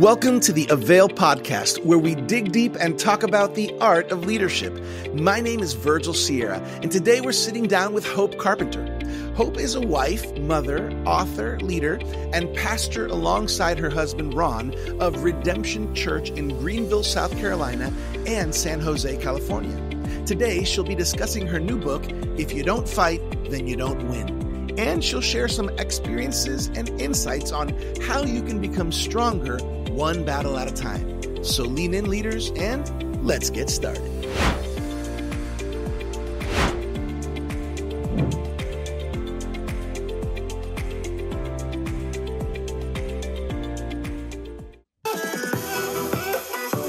Welcome to the AVAIL podcast, where we dig deep and talk about the art of leadership. My name is Virgil Sierra, and today we're sitting down with Hope Carpenter. Hope is a wife, mother, author, leader, and pastor alongside her husband, Ron, of Redemption Church in Greenville, South Carolina, and San Jose, California. Today, she'll be discussing her new book, If You Don't Fight, Then You Don't Win. And she'll share some experiences and insights on how you can become stronger one battle at a time. So lean in, leaders, and let's get started.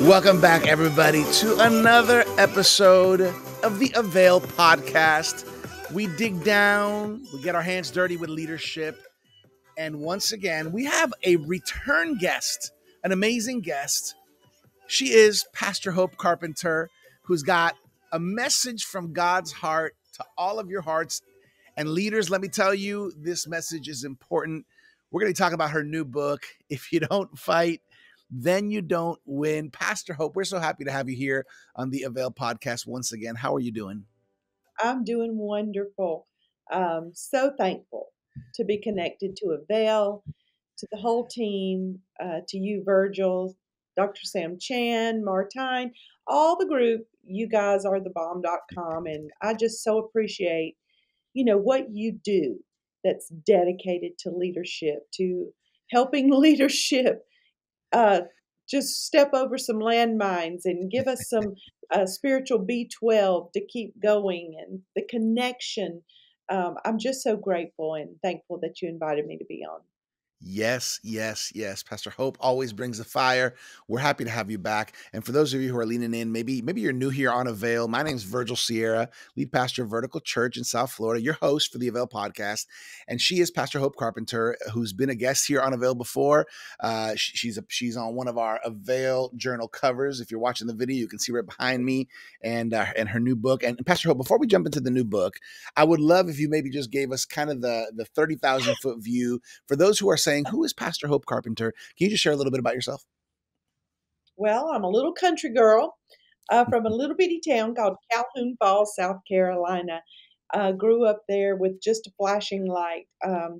Welcome back, everybody, to another episode of the AVAIL podcast. We dig down, we get our hands dirty with leadership, and once again, we have a return guest, an amazing guest. She is Pastor Hope Carpenter, who's got a message from God's heart to all of your hearts. And leaders, let me tell you, this message is important. We're going to talk about her new book, If You Don't Fight, Then You Don't Win. Pastor Hope, we're so happy to have you here on the AVAIL podcast once again. How are you doing? I'm doing wonderful. So thankful to be connected to AVAIL, to the whole team, to you, Virgil, Dr. Sam Chan, Martine, all the group. You guys are thebomb.com. And I just so appreciate, what you do that's dedicated to leadership, to helping leadership just step over some landmines and give us some spiritual B12 to keep going and the connection. I'm just so grateful and thankful that you invited me to be on. Yes. Pastor Hope always brings the fire. We're happy to have you back. And for those of you who are leaning in, maybe you're new here on AVAIL. My name is Virgil Sierra, lead pastor of Vertical Church in South Florida, your host for the AVAIL podcast. And she is Pastor Hope Carpenter, who's been a guest here on AVAIL before. She's on one of our AVAIL journal covers. If you're watching the video, you can see right behind me and her new book. And Pastor Hope, before we jump into the new book, I would love if you maybe just gave us kind of the 30,000 foot view for those who are saying, who is Pastor Hope Carpenter? Can you just share a little bit about yourself? Well, I'm a little country girl from a little bitty town called Calhoun Falls, South Carolina. Grew up there with just a flashing light,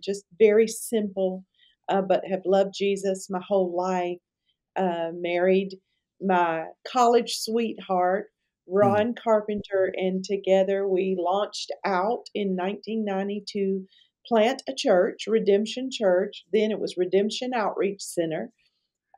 just very simple, but have loved Jesus my whole life. Married my college sweetheart, Ron Carpenter, and together we launched out in 1990 to plant a church, Redemption Church. Then it was Redemption Outreach Center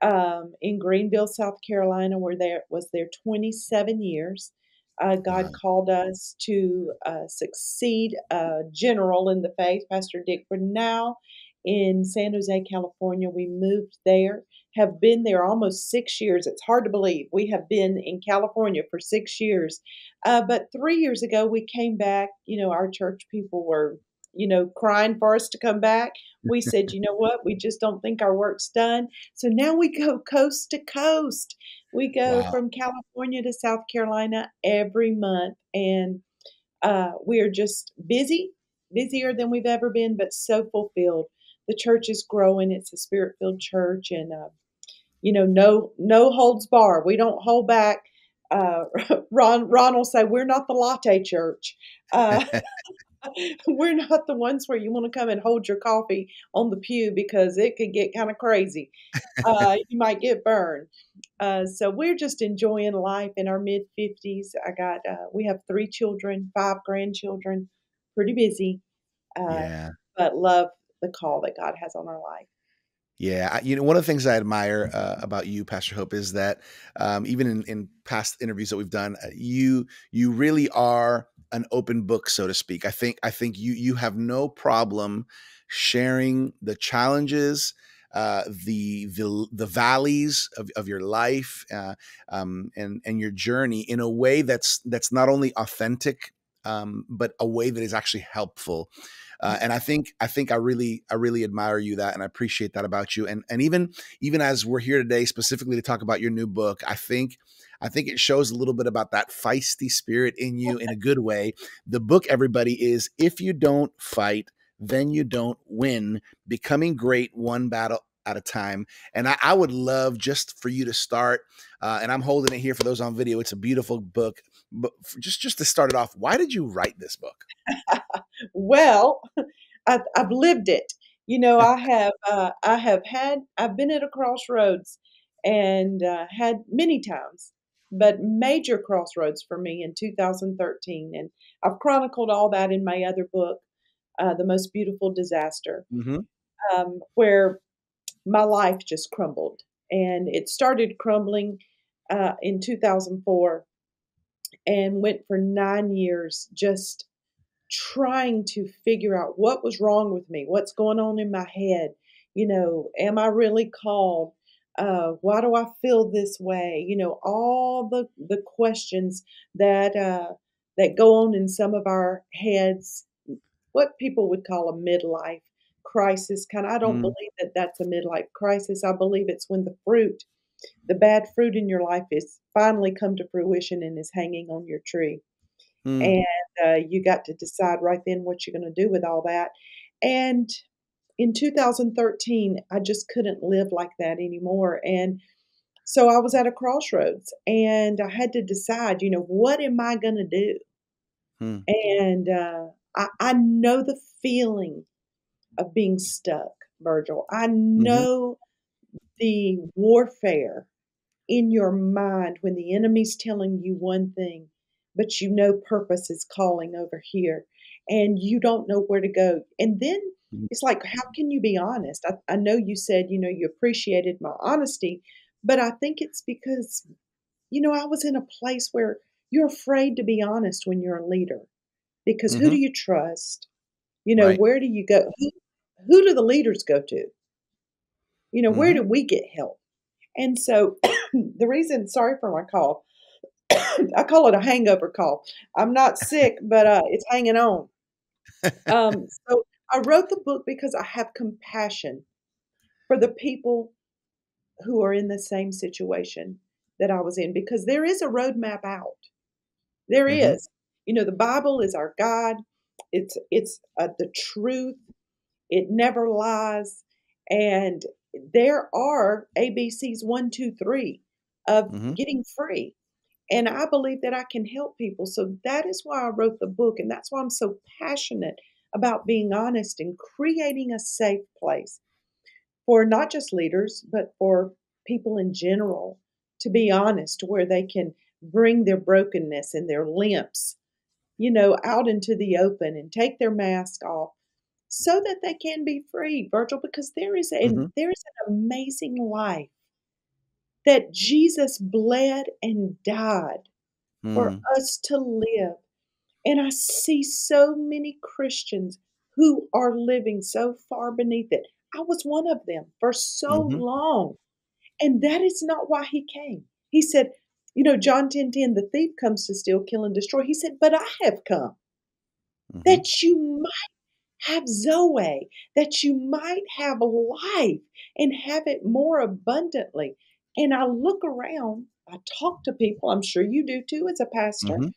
in Greenville, South Carolina, where was there 27 years. God called us to succeed a general in the faith, Pastor Dick Bernal, in San Jose, California. We moved there, have been there almost 6 years. It's hard to believe. We have been in California for 6 years. But 3 years ago, we came back. Our church people were crying for us to come back. We said, you know what? We just don't think our work's done. So now we go coast to coast. We go from California to South Carolina every month. And we are just busier than we've ever been, but so fulfilled. The church is growing. It's a spirit-filled church. And, no holds bar. We don't hold back. Ron will say, we're not the latte church. We're not the ones where you want to come and hold your coffee on the pew because it could get kind of crazy. You might get burned. So we're just enjoying life in our mid-50s. We have 3 children, 5 grandchildren, pretty busy, but love the call that God has on our life. Yeah. One of the things I admire about you, Pastor Hope, is that even in past interviews that we've done, you really are an open book, so to speak. I think you have no problem sharing the challenges, the valleys of your life, and your journey in a way that's not only authentic, but a way that is actually helpful. And I think I really admire you that, and I appreciate that about you. And even as we're here today, specifically to talk about your new book, I think it shows a little bit about that feisty spirit in you in a good way. The book, everybody, is If You Don't Fight, Then You Don't Win, Becoming Great One Battle out of time. And I would love just for you to start, and I'm holding it here for those on video. It's a beautiful book. But just to start it off, why did you write this book? Well, I've lived it. I've been at a crossroads and had many times, but major crossroads for me in 2013. And I've chronicled all that in my other book, The Most Beautiful Disaster, Hmm. where my life just crumbled. And it started crumbling in 2004 and went for 9 years just trying to figure out what was wrong with me, what's going on in my head. Am I really called? Why do I feel this way? All the questions that go on in some of our heads, what people would call a midlife crisis. Kind of, I don't Mm, believe that that's a midlife crisis. I believe it's when the bad fruit in your life is finally come to fruition and is hanging on your tree. mm, And you got to decide right then what you're going to do with all that. And in 2013, I just couldn't live like that anymore. And so I was at a crossroads and I had to decide, what am I going to do? mm, And I know the feeling of being stuck, Virgil. I mhm, know the warfare in your mind when the enemy's telling you one thing, but purpose is calling over here and you don't know where to go. And then mhm, it's like, how can you be honest? I know you said, you appreciated my honesty, but I think it's because, I was in a place where you're afraid to be honest when you're a leader because who do mhm. you trust? Right. Where do you go? Who do the leaders go to? Where Mhm, do we get help? And so the reason, sorry for my cough, I call it a hangover cough. I'm not sick, but it's hanging on. So I wrote the book because I have compassion for the people who are in the same situation that I was in, because there is a roadmap out. There mhm, is. The Bible is our guide. It's the truth. It never lies, and there are ABCs 1, 2, 3 of mhm, getting free. And I believe that I can help people. So that is why I wrote the book. And that's why I'm so passionate about being honest and creating a safe place for not just leaders, but for people in general to be honest, where they can bring their brokenness and their limps, out into the open and take their mask off so that they can be free, Virgil, because mhm, there is an amazing life that Jesus bled and died for mm, us to live. And I see so many Christians who are living so far beneath it. I was one of them for so mhm, long. And that is not why he came. He said, John 10:10, the thief comes to steal, kill, and destroy. He said, but I have come mhm, that you might have Zoe, that you might have life and have it more abundantly. And I look around, I talk to people, I'm sure you do too as a pastor. mhm,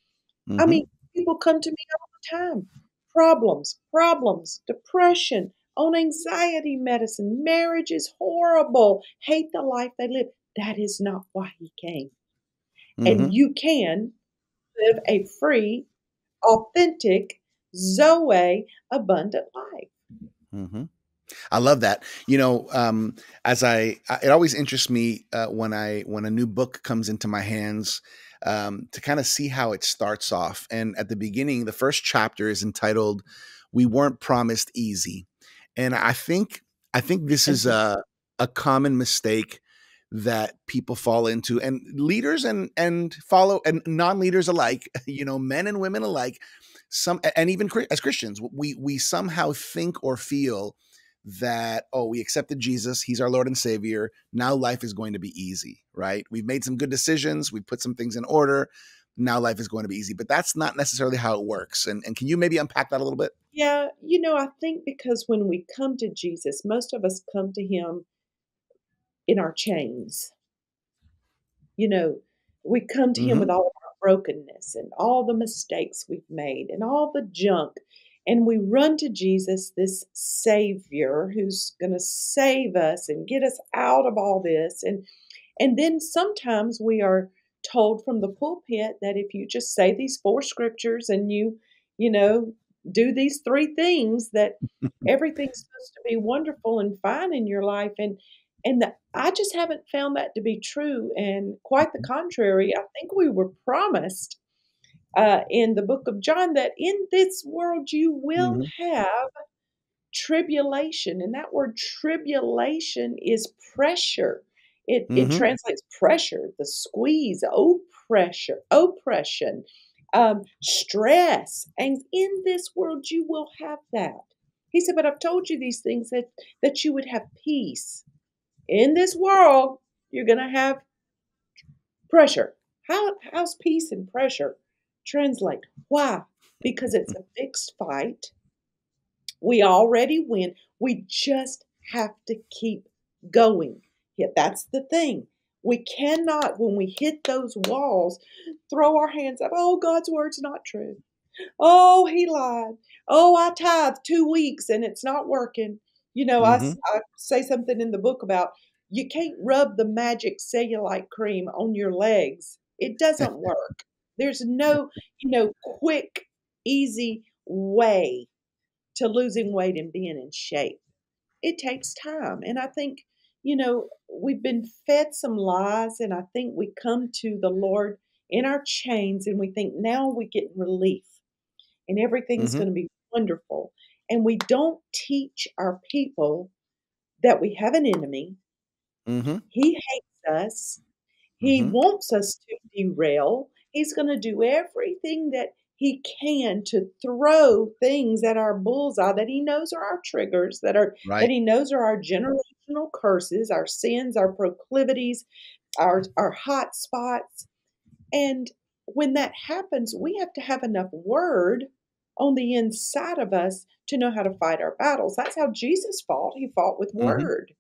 I mhm, mean, people come to me all the time. Problems, depression, on anxiety medicine, marriage is horrible, hate the life they live. That is not why he came. And mhm, you can live a free, authentic, Zoe abundant life. mhm. I love that. As it always interests me when a new book comes into my hands, to kind of see how it starts off. And at the beginning, the first chapter is entitled "We Weren't Promised Easy," and I think this is a common mistake that people fall into, and leaders and follow and non-leaders alike, men and women alike, and even as Christians, we somehow think or feel that, oh, we accepted Jesus, he's our Lord and Savior, now life is going to be easy, right? We've made some good decisions, we've put some things in order, now life is going to be easy. But that's not necessarily how it works. And can you maybe unpack that a little bit? Yeah, I think because when we come to Jesus, most of us come to him in our chains. You know, we come to him with Mm-hmm. all of our brokenness and all the mistakes we've made and all the junk. and we run to Jesus, this Savior who's going to save us and get us out of all this. And then sometimes we are told from the pulpit that if you just say these four scriptures and you know, do these three things, that everything's supposed to be wonderful and fine in your life. I just haven't found that to be true. And quite the contrary, I think we were promised in the book of John that in this world you will Mhm. have tribulation, and that word tribulation is pressure. It Mhm. translates pressure, the squeeze, oppression, stress, and in this world you will have that. He said, "But I've told you these things that you would have peace. In this world, you're going to have pressure." How's peace and pressure translate? Why? Because it's a fixed fight. We already win. We just have to keep going. Yeah, that's the thing. We cannot, when we hit those walls, throw our hands up. Oh, God's word's not true. Oh, he lied. Oh, I tithed 2 weeks and it's not working. Mhm. I say something in the book about you can't rub the magic cellulite cream on your legs. It doesn't work. There's no, quick, easy way to losing weight and being in shape. It takes time. And I think, we've been fed some lies, and I think we come to the Lord in our chains and we think now we get relief and everything's Mhm. going to be wonderful. And we don't teach our people that we have an enemy. Mhm. He hates us. He Mhm. wants us to derail. He's going to do everything that he can to throw things at our bullseye that he knows are our triggers, that Right. he knows are our generational curses, our sins, our proclivities, our hot spots. And when that happens, we have to have enough word on the inside of us to know how to fight our battles. That's how Jesus fought. He fought with Mhm. word.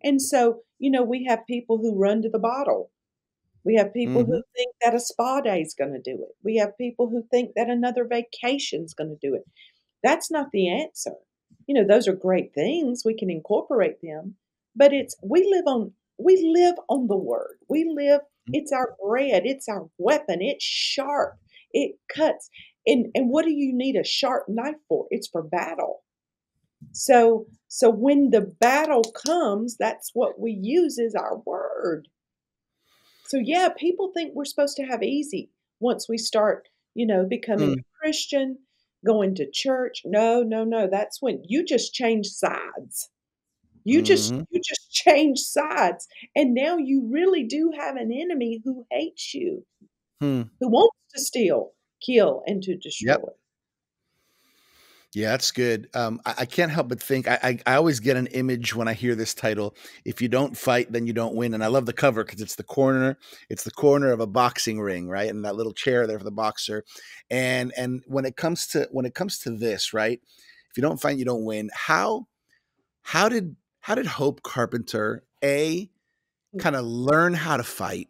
And so, we have people who run to the bottle. We have people who Mhm. think that a spa day is gonna do it. We have people who think that another vacation's gonna do it. That's not the answer. Those are great things, we can incorporate them, but we live on the word. We live It's our bread, it's our weapon, it's sharp, it cuts. And what do you need a sharp knife for? It's for battle. So when the battle comes, that's what we use is our word. So, yeah, people think we're supposed to have easy once we start, becoming Mm. a Christian, going to church. No, no, no. That's when you just change sides. You just Mhm. you just change sides. And now you really do have an enemy who hates you, Hmm. who wants to steal, kill, and to Yep. destroy. Yeah, that's good. I can't help but think I always get an image when I hear this title. If you don't fight, then you don't win. And I love the cover because it's the corner of a boxing ring, right? And that little chair there for the boxer. And when it comes to this, right? If you don't fight, you don't win. How did Hope Carpenter A kind of learn how to fight,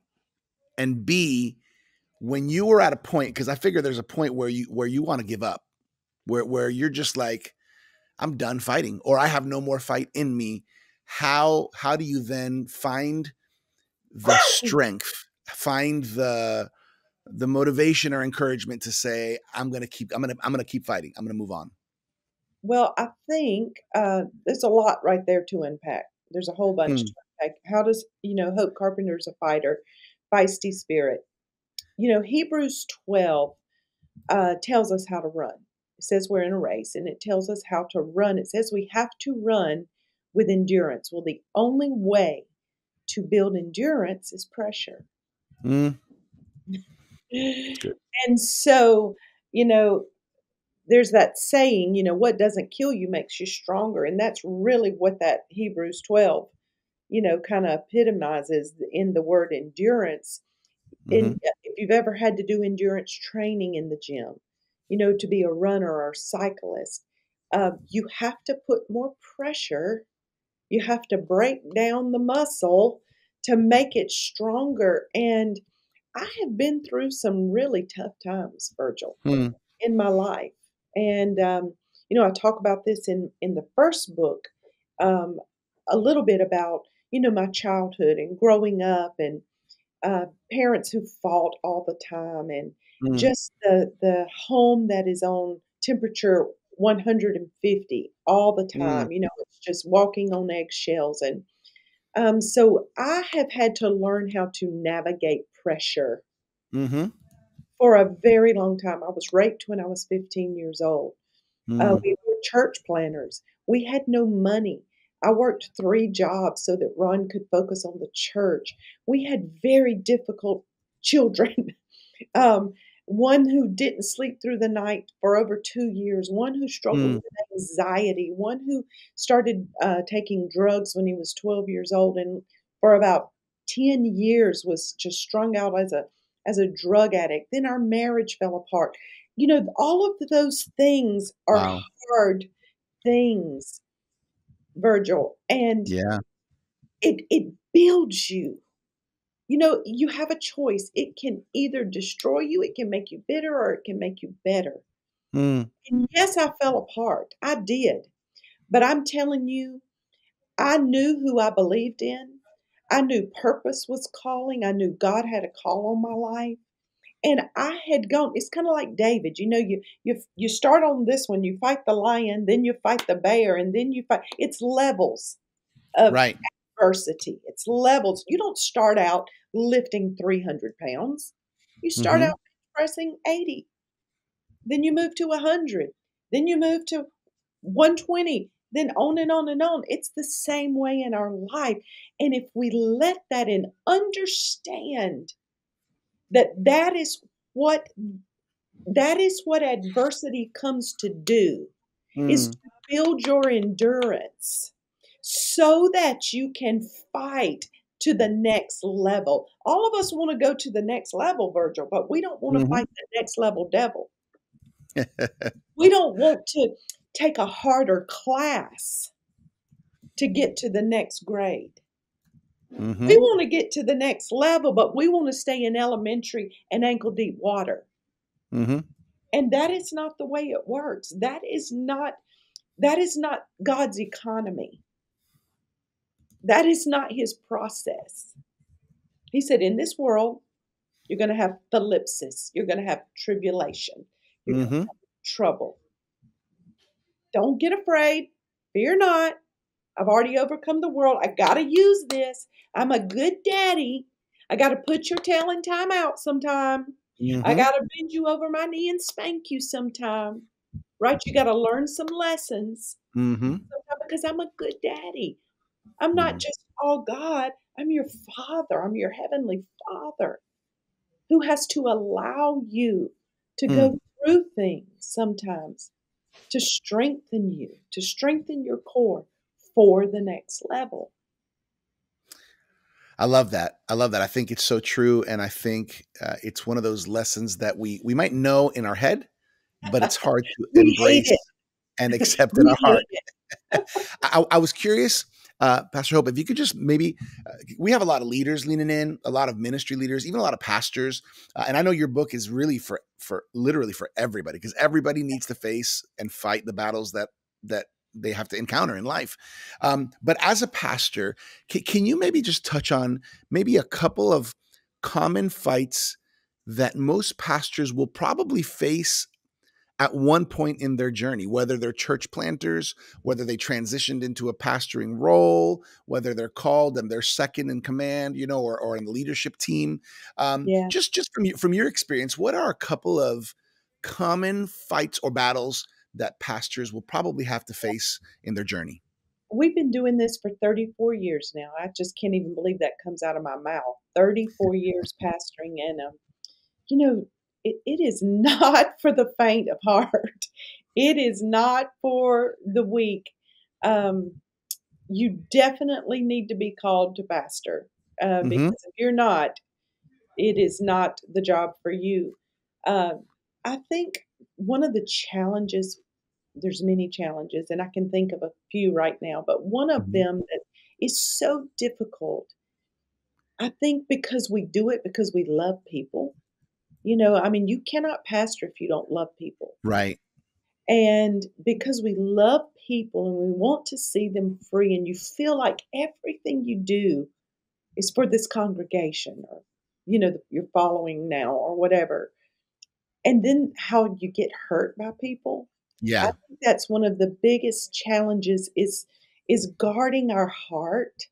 and B, when you were at a point, because I figure there's a point where you want to give up, where you're just like, I'm done fighting, or I have no more fight in me. How do you then find the strength, find the motivation or encouragement to say, I'm gonna keep fighting. I'm gonna move on. Well, I think there's a lot right there to unpack. There's a whole bunch Hmm. to unpack. How does, Hope Carpenter's a fighter, feisty spirit. Hebrews 12 tells us how to run. It says we're in a race, and it tells us how to run. It says we have to run with endurance. Well, the only way to build endurance is pressure. Mm, it's good. And so, you know, there's that saying, what doesn't kill you makes you stronger. And that's really what that Hebrews 12, kind of epitomizes in the word endurance. Hmm. And if you've ever had to do endurance training in the gym, to be a runner or a cyclist, you have to put more pressure. You have to break down the muscle to make it stronger. And I have been through some really tough times, Virgil, Hmm. in my life. And I talk about this in the first book, um, a little bit about, my childhood and growing up and parents who fought all the time and Mm, just the home that is on temperature 150 all the mm, time. It's just walking on eggshells. And so I have had to learn how to navigate pressure mhm, for a very long time. I was raped when I was 15 years old. mm, We were church planners. We had no money. I worked 3 jobs so that Ron could focus on the church. We had very difficult children. Um, one who didn't sleep through the night for over 2 years, one who struggled mm, with anxiety, one who started taking drugs when he was 12 years old, and for about 10 years was just strung out as a drug addict. Then our marriage fell apart. All of those things are wow. hard things, Virgil, and Yeah. it builds you. You have a choice. It can either destroy you, it can make you bitter, or it can make you better. Mm, And yes, I fell apart. I did. But I'm telling you, I knew who I believed in. I knew purpose was calling. I knew God had a call on my life. And I had gone, it's kind of like David. You start on this one, you fight the lion, then you fight the bear, and then you fight. It's levels of right. adversity. It's levels. You don't start out lifting 300 pounds. You start Mhm, out pressing 80. Then you move to 100. Then you move to 120. Then on and on and on. It's the same way in our life. And if we let that and understand that what that is what adversity comes to do, is mm, to build your endurance so that you can fight to the next level. All of us want to go to the next level, Virgil, but we don't want to mhm. fight the next level devil. We don't want to take a harder class to get to the next grade. We Mhm, want to get to the next level, but we want to stay in elementary and ankle deep water. mhm, And that is not the way it works. That is not God's economy. That is not his process. He said, in this world, you're going to have thlipsis. You're going to have tribulation. You're going to mhm, have trouble. Don't get afraid. Fear not. I've already overcome the world. I got to use this. I'm a good daddy. I got to put your tail in time out sometime. I mhm, got to bend you over my knee and spank you sometime. Right? You got to learn some lessons mhm, sometime because I'm a good daddy. I'm not mhm, just all God. I'm your father. I'm your heavenly father who has to allow you to mm. go through things sometimes to strengthen your core for the next level. I love that. I love that. I think it's so true, and I think, it's one of those lessons that we might know in our head, but it's hard to We hate it. embrace and accept in We our heart. hate it. I was curious, Pastor Hope, if you could just maybe, we have a lot of leaders leaning in, a lot of ministry leaders, even a lot of pastors, and I know your book is really for literally for everybody because everybody needs to face and fight the battles that they have to encounter in life. But as a pastor, can you maybe just touch on maybe a couple of common fights that most pastors will probably face at one point in their journey, whether they're church planters, whether they transitioned into a pastoring role, whether they're called and they're second in command, or in the leadership team. Yeah. Just from your experience, what are a couple of common fights or battles that pastors will probably have to face in their journey? We've been doing this for 34 years now. I just can't even believe that comes out of my mouth. 34 years pastoring, and you know, it is not for the faint of heart. It is not for the weak. Um, you definitely need to be called to pastor Mm-hmm. because if you're not, it is not the job for you. Um, I think one of the challenges, there's many challenges, and I can think of a few right now, but one of Mm-hmm. them that is so difficult, I think because we do it because we love people. I mean, you cannot pastor if you don't love people. Right. And because we love people and we want to see them free, and you feel like everything you do is for this congregation or, you're following now or whatever. And then how you get hurt by people. I Yeah. think that's one of the biggest challenges is guarding our heart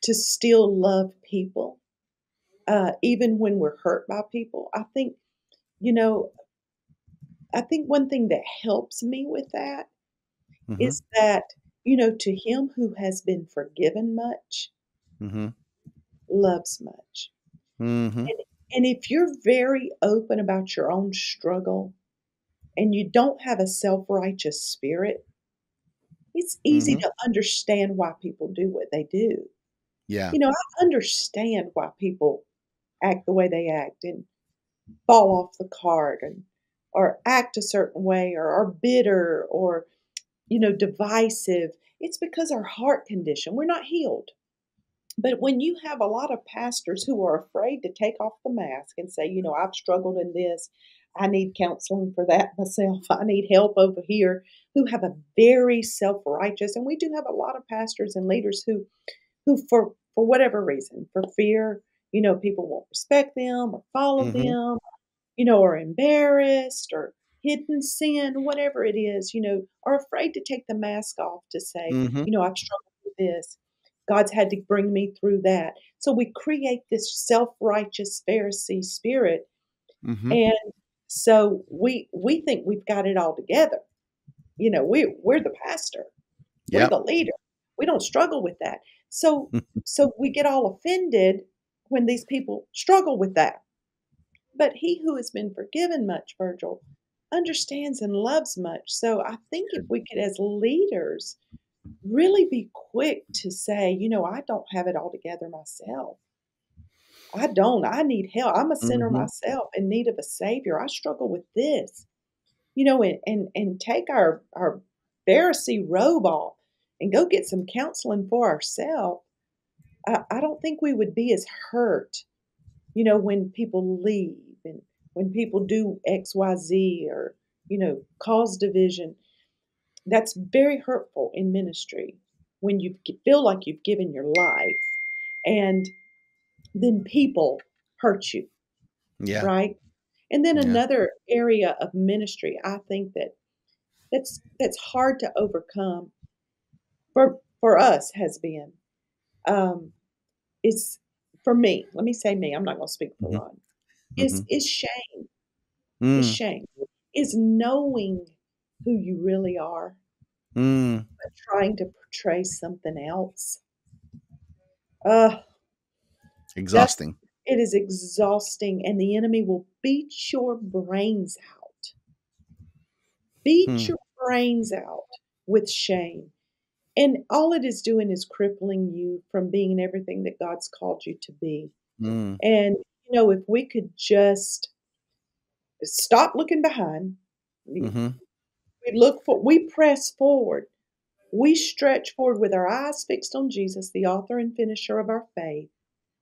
to still love people, even when we're hurt by people. You know, I think one thing that helps me with that Mm-hmm. is that, to him who has been forgiven much, Mm-hmm. loves much. Mm-hmm. And and if you're very open about your own struggle and you don't have a self-righteous spirit, it's easy Mm-hmm. to understand why people do what they do. Yeah. I understand why people act the way they act and fall off the cart and or act a certain way or are bitter or, divisive. It's because our heart condition. We're not healed. But when you have a lot of pastors who are afraid to take off the mask and say, I've struggled in this, I need counseling for that myself, I need help over here, who have a very self righteous, and we do have a lot of pastors and leaders who for whatever reason, for fear, people won't respect them or follow Mm-hmm. them, or embarrassed or hidden sin, whatever it is, are afraid to take the mask off to say, Mm-hmm. I've struggled with this. God's had to bring me through that. So we create this self-righteous Pharisee spirit. Mm-hmm. And so we think we've got it all together. We're the pastor. We're Yep. the leader. We don't struggle with that. So we get all offended when these people struggle with that. But he who has been forgiven much, Virgil, understands and loves much. So I think if we could, as leaders, really be quick to say, I don't have it all together myself. I don't. I need help. I'm a sinner Mm-hmm. myself in need of a savior. I struggle with this, and take our Pharisee robe off and go get some counseling for ourselves. I don't think we would be as hurt, when people leave and when people do XYZ or, cause division. That's very hurtful in ministry when you feel like you've given your life and then people hurt you, Yeah. right? And then Yeah. another area of ministry, I think that's hard to overcome for us has been um, is for me. Let me say me. I'm not going to speak for Mm-hmm. Ron. Mm-hmm. Is shame. Is Mm. shame. Is knowing who you really are, Mm. but trying to portray something else. Uh, that's Exhausting. it is exhausting, and the enemy will beat your brains out. Beat Hmm. your brains out with shame. And all it is doing is crippling you from being everything that God's called you to be. Mm. And, if we could just stop looking behind, we Mm-hmm. we press forward. We stretch forward with our eyes fixed on Jesus, the author and finisher of our faith.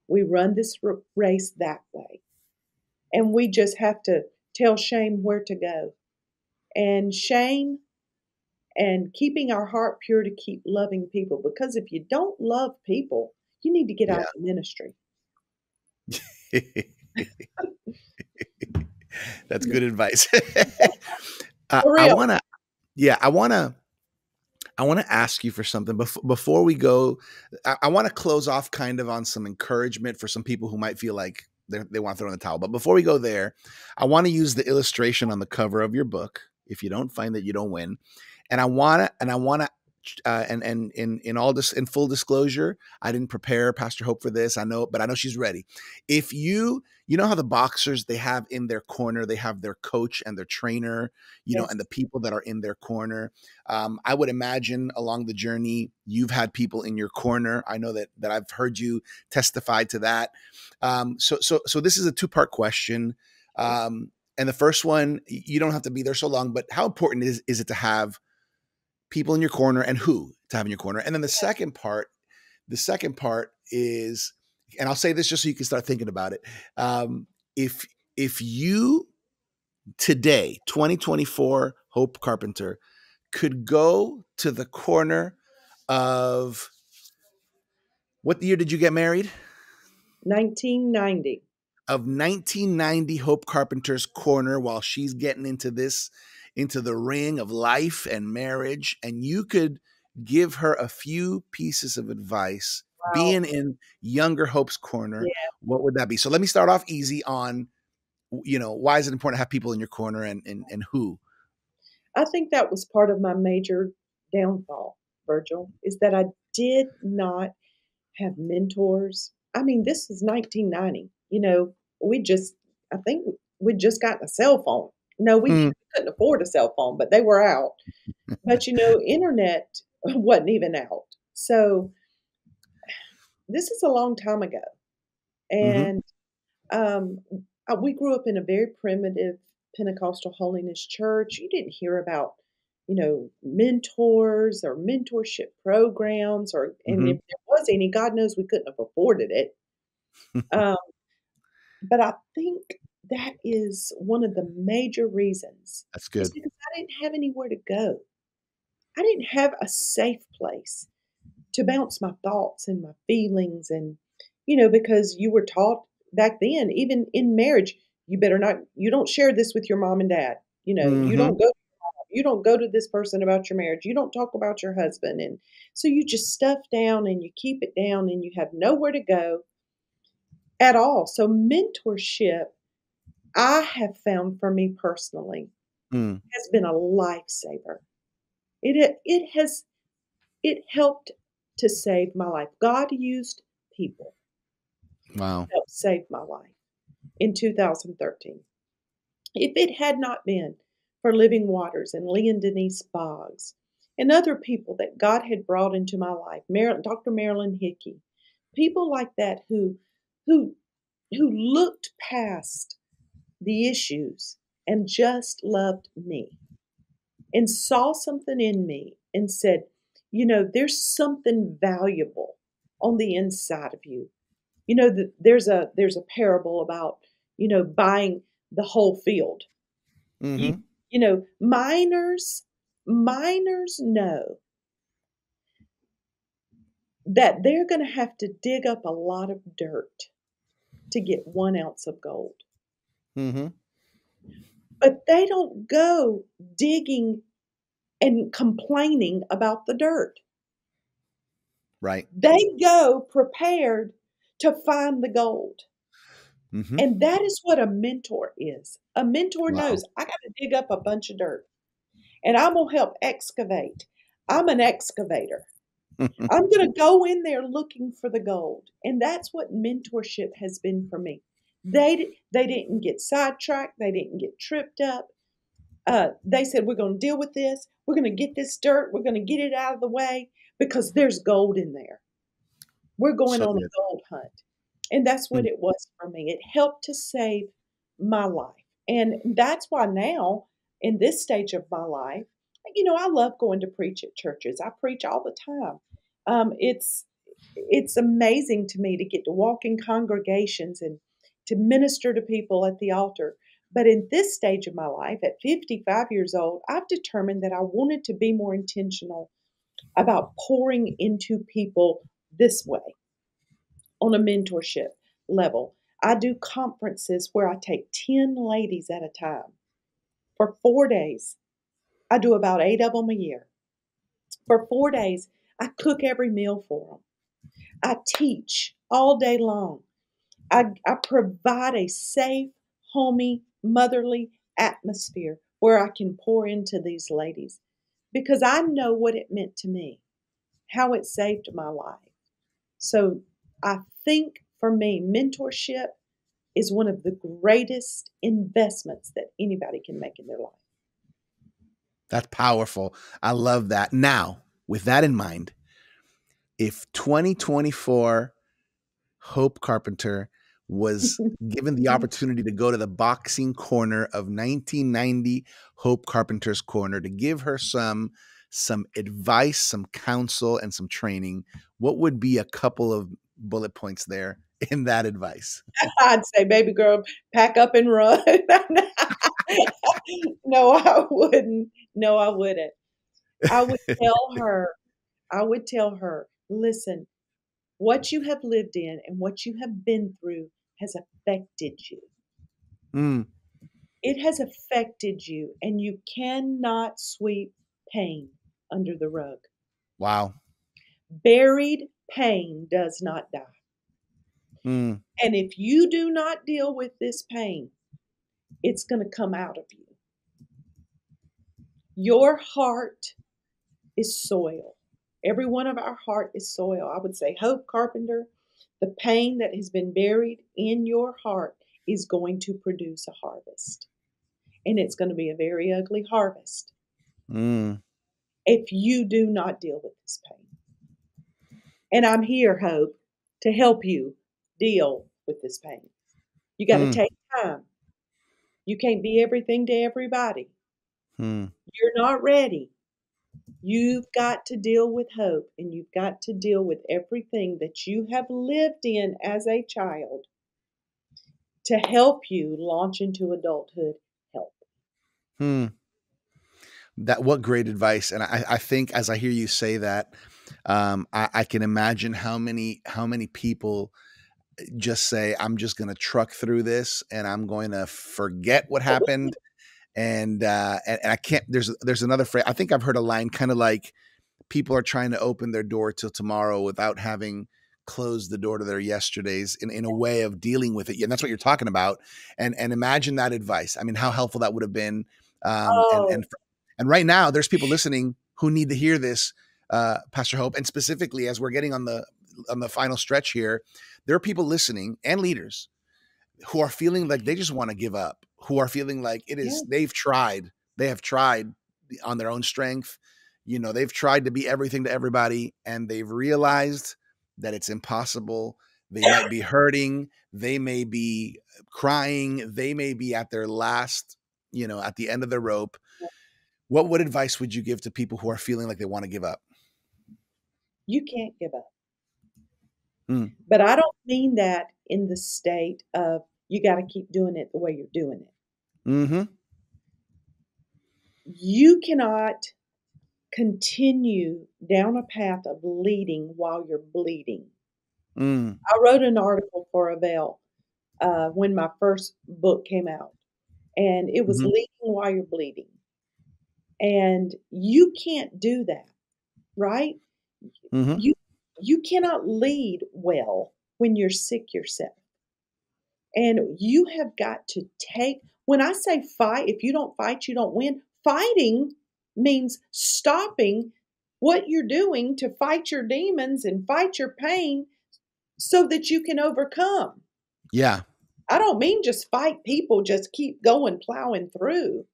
We run this race that way. And we just have to tell shame where to go. And shame and keeping our heart pure to keep loving people. Because if you don't love people, you need to get Yeah. out of ministry. That's good advice. For I real. want to, yeah, I want to ask you for something before we go. I want to close off kind of on some encouragement for some people who might feel like they want to throw in the towel. But before we go there, I want to use the illustration on the cover of your book. If you don't find it, you don't win. And in all this, in full disclosure, I didn't prepare Pastor Hope for this. I know, but I know she's ready. If you know how the boxers, they have in their corner, they have their coach and their trainer, and Yes. the people that are in their corner. I would imagine along the journey, you've had people in your corner. I know that I've heard you testify to that. So this is a two-part question. And the first one, you don't have to be there so long, but how important is it to have people in your corner, and who to have in your corner? And then the second part is, and I'll say this just so you can start thinking about it. If if you today, 2024, Hope Carpenter could go to the corner of what year did you get married? 1990. Of 1990 Hope Carpenter's corner while she's getting into this, into the ring of life and marriage, and you could give her a few pieces of advice Wow. being in younger Hope's corner, Yeah. what would that be? So let me start off easy on, why is it important to have people in your corner, and who? I think that was part of my major downfall, Virgil, is that I did not have mentors. I mean, this is 1990. We just, I think we'd just gotten a cell phone. No, we Mm, couldn't afford a cell phone, but they were out. But, internet wasn't even out. So this is a long time ago. mhm, And um, we grew up in a very primitive Pentecostal holiness church. You didn't hear about, mentors or mentorship programs, and if mhm. there was any, God knows we couldn't have afforded it. Um, but I think that is one of the major reasons That's is good. because I didn't have anywhere to go. I didn't have a safe place to bounce my thoughts and my feelings, and because you were taught back then, even in marriage, you don't share this with your mom and dad. Mhm. You don't go to this person about your marriage. You don't talk about your husband, and so you just stuff down and you keep it down and you have nowhere to go at all. So mentorship, I have found for me personally, Mm. has been a lifesaver. It helped to save my life. God used people Wow. helped save my life in 2013. If it had not been for Living Waters and Lee and Denise Boggs and other people that God had brought into my life, Dr. Marilyn Hickey, people like that who who looked past the issues and just loved me and saw something in me and said, there's something valuable on the inside of you. There's a parable about, buying the whole field. You Mhm. miners know that they're going to have to dig up a lot of dirt to get 1 ounce of gold. Mhm. But they don't go digging and complaining about the dirt. Right. They go prepared to find the gold. Mhm. And that is what a mentor is. A mentor Wow. knows I got to dig up a bunch of dirt and I'm going to help excavate. I'm an excavator. I'm going to go in there looking for the gold. And that's what mentorship has been for me. They didn't get sidetracked. They didn't get tripped up. They said, we're going to deal with this. We're going to get this dirt. We're going to get it out of the way because there's gold in there. We're going So on good. a gold hunt. And that's what Mm. it was for me. It helped to save my life. And that's why now, in this stage of my life, I love going to preach at churches. I preach all the time. It's amazing to me to get to walk in congregations and to minister to people at the altar. But in this stage of my life, at 55 years old, I've determined that I wanted to be more intentional about pouring into people this way on a mentorship level. I do conferences where I take 10 ladies at a time for 4 days. I do about 8 of them a year. For 4 days, I cook every meal for them. I teach all day long. I provide a safe, homey, motherly atmosphere where I can pour into these ladies because I know what it meant to me, how it saved my life. So I think for me, mentorship is one of the greatest investments that anybody can make in their life. That's powerful. I love that. Now, with that in mind, if 2024 Hope Carpenter was given the opportunity to go to the boxing corner of 1990 Hope Carpenter's corner to give her some advice, some counsel, and some training, what would be a couple of bullet points there in that advice? I'd say, baby girl, pack up and run. No, I wouldn't. No, I wouldn't. I would tell her, listen, what you have lived in and what you have been through has affected you. Mm, It has affected you, and you cannot sweep pain under the rug. wow. Buried pain does not die. Mm, And if you do not deal with this pain, it's going to come out of you. Your heart is soil. Every one of our heart is soil. I would say, Hope Carpenter, the pain that has been buried in your heart is going to produce a harvest. And it's going to be a very ugly harvest mm, if you do not deal with this pain. And I'm here, Hope, to help you deal with this pain. You got to mm, take time. You can't be everything to everybody. mm, You're not ready. You've got to deal with hope, and you've got to deal with everything that you have lived in as a child to help you launch into adulthood. Help. mm. That what great advice. And I think as I hear you say that, I can imagine how many people just say, I'm just going to truck through this and I'm going to forget what happened. And I can't, there's another phrase. I think I've heard a line kind of like, people are trying to open their door till tomorrow without having closed the door to their yesterdays in a way of dealing with it. And that's what you're talking about. And imagine that advice. I mean, how helpful that would have been. Um, and, Oh, and, and right now there's people listening who need to hear this, Pastor Hope. And specifically as we're getting on the final stretch here, there are people listening and leaders who are feeling like they just want to give up, who are feeling like yeah. they have tried on their own strength. You know, they've tried to be everything to everybody and they've realized that it's impossible. They might be hurting. They may be crying. They may be at their last, at the end of the rope. What advice would you give to people who are feeling like they want to give up? You can't give up. Mm, But I don't mean that in the state of you got to keep doing it the way you're doing it. mm-hmm. You cannot continue down a path of leading while you're bleeding. Mm, I wrote an article for AVAIL when my first book came out, and it was mm-hmm. leading while you're bleeding. And you can't do that, right? Mm-hmm. You you cannot lead well when you're sick yourself. And you have got to take, when I say fight, if you don't fight, you don't win. Fighting means stopping what you're doing to fight your demons and fight your pain so that you can overcome. Yeah. I don't mean just fight people, just keep going, plowing through.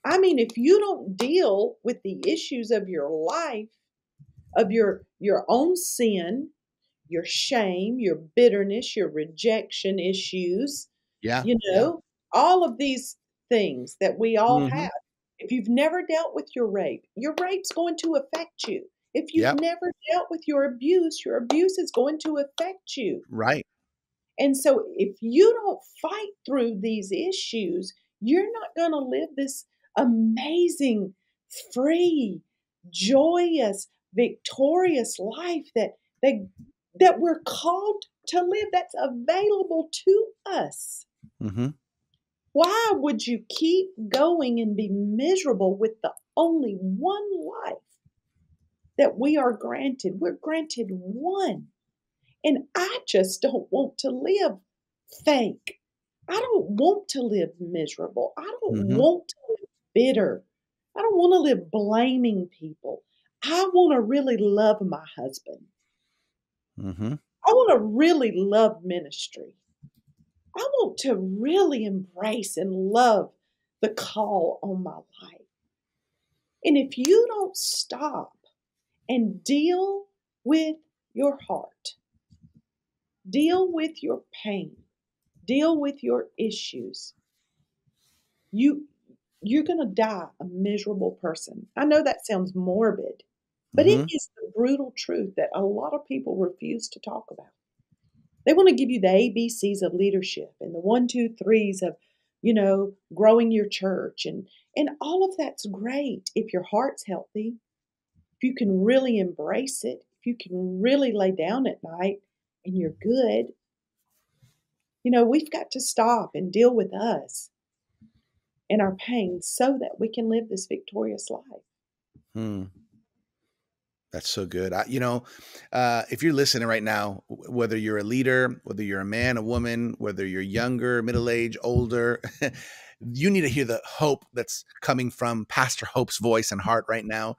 I mean, if you don't deal with the issues of your life, of your own sin, your shame, your bitterness, your rejection issues, Yeah. you Yeah. know, all of these things that we all Mm-hmm. have. If you've never dealt with your rape's going to affect you. If you've Yep. never dealt with your abuse is going to affect you. Right. And so if you don't fight through these issues, you're not going to live this amazing, free, joyous, victorious life that we're called to live, that's available to us. Mm-hmm. Why would you keep going and be miserable with the only one life that we are granted? We're granted one. And I just don't want to live fake. I don't want to live miserable. I don't Mm-hmm. want to live bitter. I don't want to live blaming people. I want to really love my husband. Mm-hmm. I want to really love ministry. I want to really embrace and love the call on my life. And if you don't stop and deal with your heart, deal with your pain, deal with your issues, you you're going to die a miserable person. I know that sounds morbid, but it Mm-hmm. is the brutal truth that a lot of people refuse to talk about. They want to give you the ABCs of leadership and the one, two, threes of, growing your church, and all of that's great if your heart's healthy, if you can really embrace it, if you can really lay down at night and you're good. We've got to stop and deal with us and our pain so that we can live this victorious life. Hmm. That's so good. If you're listening right now, whether you're a leader, whether you're a man, a woman, whether you're younger, middle age, older, you need to hear the hope that's coming from Pastor Hope's voice and heart right now.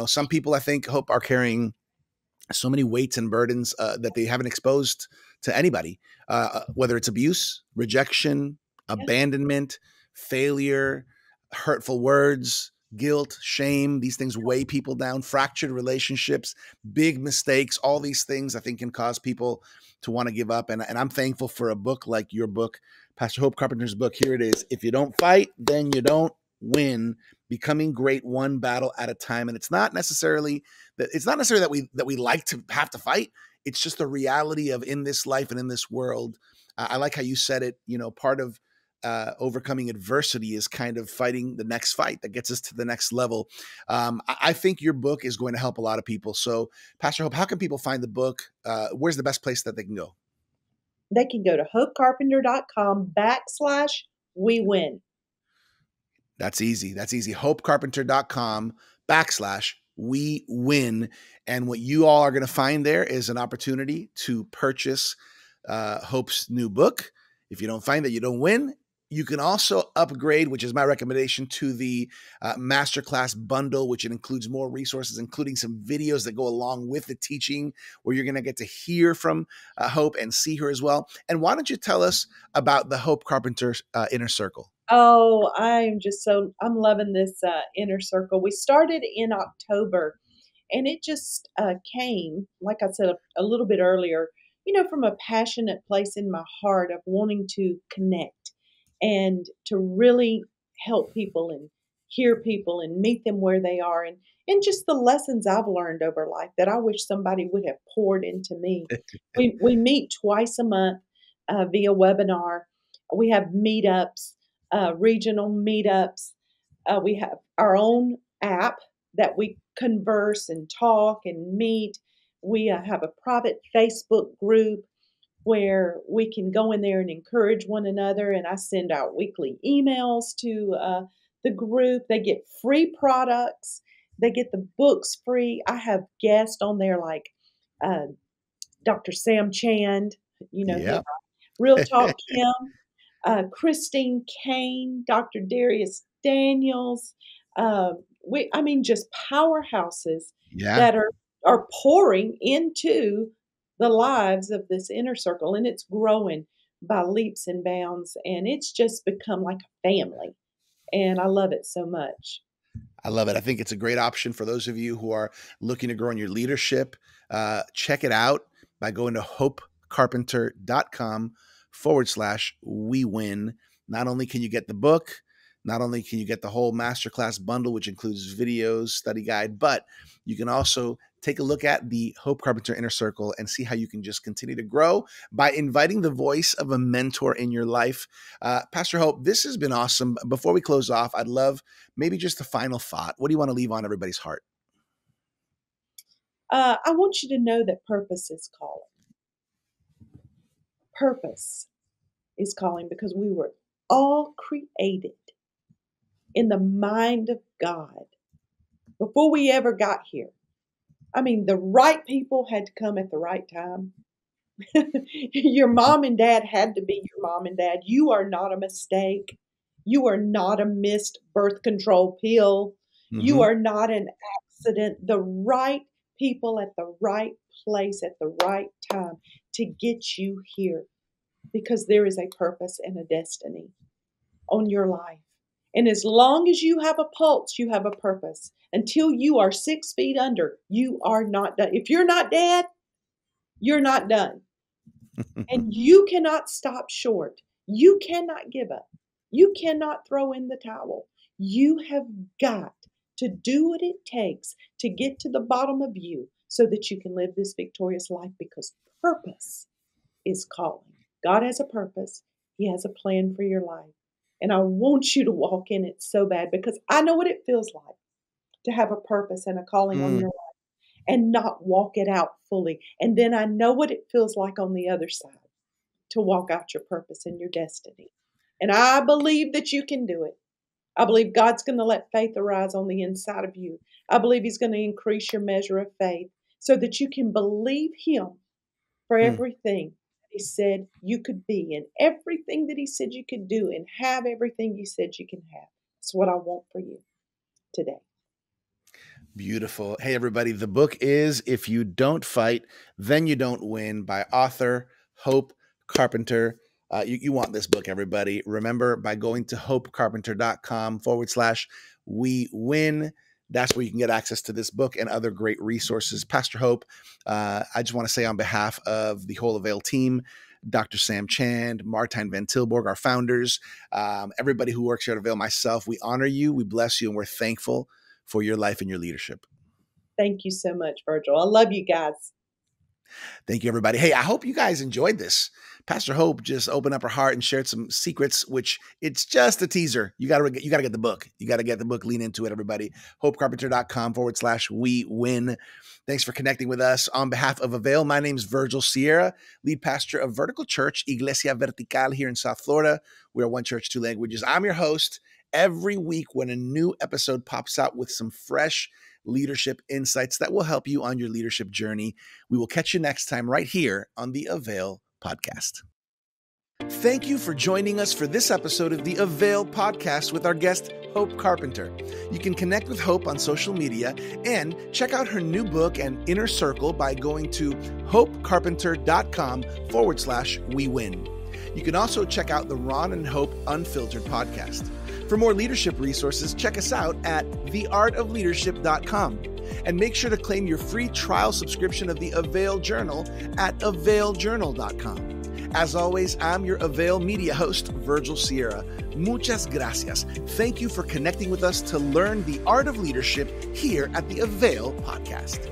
Some people, I think, Hope, are carrying so many weights and burdens that they haven't exposed to anybody, whether it's abuse, rejection, Yeah. abandonment, failure, hurtful words, guilt, shame. These things weigh people down, fractured relationships, big mistakes. All these things I think can cause people to want to give up. And I'm thankful for a book like your book, Pastor Hope Carpenter's book. Here it is. If you don't fight, then you don't win. Becoming great one battle at a time. And it's not necessarily that we like to have to fight. It's just the reality of in this life and in this world. I like how you said it. Part of overcoming adversity is kind of fighting the next fight that gets us to the next level. I think your book is going to help a lot of people. So, Pastor Hope, how can people find the book? Where's the best place that they can go? They can go to hopecarpenter.com/we win. That's easy. That's easy. hopecarpenter.com/we win. And what you all are going to find there is an opportunity to purchase Hope's new book. If you don't find that, you don't win. You can also upgrade, which is my recommendation, to the masterclass bundle, which it includes more resources, including some videos that go along with the teaching, where you're going to get to hear from Hope and see her as well. And why don't you tell us about the Hope Carpenter Inner Circle? Oh, I'm loving this inner circle. We started in October, and it just came, like I said a little bit earlier, from a passionate place in my heart of wanting to connect and to really help people and hear people and meet them where they are, and just the lessons I've learned over life that I wish somebody would have poured into me. We meet twice a month via webinar. We have meetups, regional meetups. We have our own app that we converse and talk and meet. We have a private Facebook group where we can go in there and encourage one another. And I send out weekly emails to the group. They get free products, they get the books free. I have guests on there like uh, Dr. Sam Chand, him, Yeah. Real Talk Kim, Christine Kane, Dr. Darius Daniels. Just powerhouses Yeah. that are pouring into the lives of this inner circle, and it's growing by leaps and bounds, and it's just become like a family, and I love it so much. I love it. I think it's a great option for those of you who are looking to grow in your leadership. Check it out by going to hopecarpenter.com/we win. Not only can you get the book, not only can you get the whole masterclass bundle, which includes videos, study guide, but you can also take a look at the Hope Carpenter Inner Circle and see how you can just continue to grow by inviting the voice of a mentor in your life. Pastor Hope, this has been awesome. Before we close off, I'd love maybe just a final thought. What do you want to leave on everybody's heart? I want you to know that purpose is calling. Purpose is calling because we were all created in the mind of God before we ever got here. I mean, the right people had to come at the right time. Your mom and dad had to be your mom and dad. You are not a mistake. You are not a missed birth control pill. You Mm-hmm. are not an accident. The right people at the right place at the right time to get you here because there is a purpose and a destiny on your life. And as long as you have a pulse, you have a purpose. Until you are 6 feet under, you are not done. If you're not dead, you're not done. And you cannot stop short. You cannot give up. You cannot throw in the towel. You have got to do what it takes to get to the bottom of you so that you can live this victorious life because purpose is calling. God has a purpose, He has a plan for your life. And I want you to walk in it so bad because I know what it feels like to have a purpose and a calling on Mm, your life and not walk it out fully. And then I know what it feels like on the other side to walk out your purpose and your destiny. And I believe that you can do it. I believe God's going to let faith arise on the inside of you. I believe He's going to increase your measure of faith so that you can believe Him for mm. everything that He said you could be and everything that He said you could do and have everything He said you can have. That's what I want for you today. Beautiful. Hey, everybody. The book is If You Don't Fight, Then You Don't Win by author Hope Carpenter. You want this book, everybody. Remember, by going to hopecarpenter.com/we win. That's where you can get access to this book and other great resources. Pastor Hope, I just want to say on behalf of the whole AVAIL team, Dr. Sam Chand, Martijn Van Tilburg, our founders, everybody who works here at AVAIL, myself, we honor you, we bless you, and we're thankful for your life and your leadership. Thank you so much, Virgil. I love you guys. Thank you, everybody. Hey, I hope you guys enjoyed this. Pastor Hope just opened up her heart and shared some secrets, which it's just a teaser. You got to get the book. You got to get the book. Lean into it, everybody. hopecarpenter.com/we win. Thanks for connecting with us. On behalf of AVAIL, my name is Virgil Sierra, lead pastor of Vertical Church, Iglesia Vertical here in South Florida. We are one church, two languages. I'm your host. Every week when a new episode pops out with some fresh leadership insights that will help you on your leadership journey. We will catch you next time right here on the AVAIL podcast. Thank you for joining us for this episode of the AVAIL podcast with our guest, Hope Carpenter. You can connect with Hope on social media and check out her new book and inner circle by going to hopecarpenter.com/we win. You can also check out the Ron and Hope Unfiltered podcast. For more leadership resources, check us out at theartofleadership.com. And make sure to claim your free trial subscription of the AVAIL Journal at availjournal.com. As always, I'm your AVAIL media host, Virgil Sierra. Muchas gracias. Thank you for connecting with us to learn the art of leadership here at the AVAIL podcast.